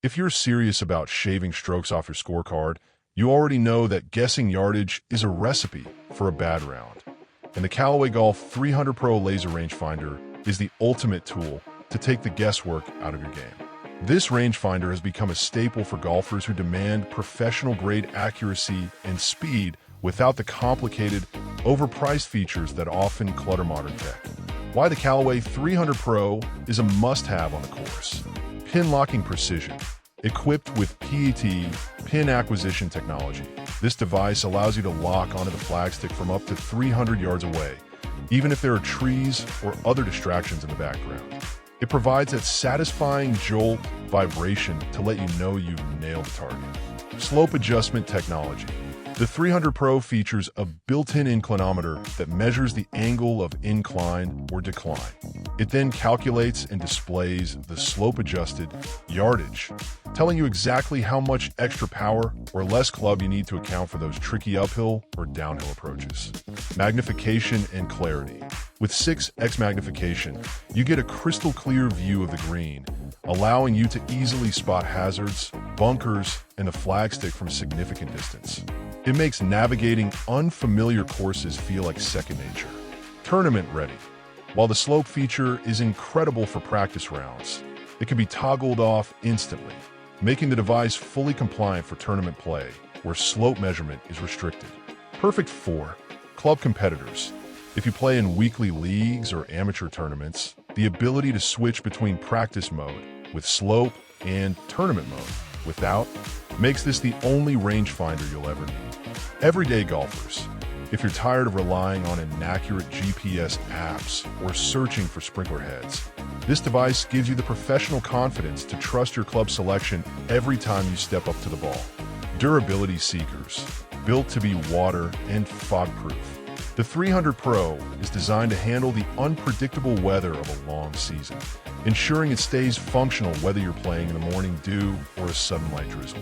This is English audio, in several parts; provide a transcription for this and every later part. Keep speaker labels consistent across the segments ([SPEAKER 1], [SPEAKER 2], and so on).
[SPEAKER 1] If you're serious about shaving strokes off your scorecard, you already know that guessing yardage is a recipe for a bad round. And the Callaway Golf 300 Pro Laser Rangefinder is the ultimate tool to take the guesswork out of your game. This rangefinder has become a staple for golfers who demand professional-grade accuracy and speed without the complicated, overpriced features that often clutter modern tech. Why the Callaway 300 Pro is a must-have on the course. Pin-locking precision. Equipped with P.A.T. pin acquisition technology, this device allows you to lock onto the flagstick from up to 300 yards away, even if there are trees or other distractions in the background. It provides that satisfying jolt vibration to let you know you've nailed the target. Slope adjustment technology. The 300 Pro features a built-in inclinometer that measures the angle of incline or decline. It then calculates and displays the slope-adjusted yardage, telling you exactly how much extra power or less club you need to account for those tricky uphill or downhill approaches. Magnification and clarity. With 6x magnification, you get a crystal clear view of the green, allowing you to easily spot hazards, bunkers, and the flagstick from a significant distance. It makes navigating unfamiliar courses feel like second nature. Tournament ready. While the slope feature is incredible for practice rounds, it can be toggled off instantly, making the device fully compliant for tournament play, where slope measurement is restricted. Perfect for club competitors. If you play in weekly leagues or amateur tournaments, the ability to switch between practice mode with slope and tournament mode without makes this the only rangefinder you'll ever need. Everyday golfers. If you're tired of relying on inaccurate GPS apps or searching for sprinkler heads, this device gives you the professional confidence to trust your club selection every time you step up to the ball. Durability seekers. Built to be water and fog-proof. The 300 Pro is designed to handle the unpredictable weather of a long season, ensuring it stays functional whether you're playing in the morning dew or a sudden light drizzle.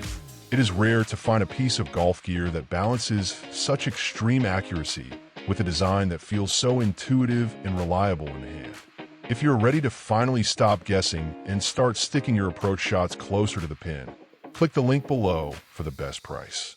[SPEAKER 1] It is rare to find a piece of golf gear that balances such extreme accuracy with a design that feels so intuitive and reliable in the hand. If you're ready to finally stop guessing and start sticking your approach shots closer to the pin, click the link below for the best price.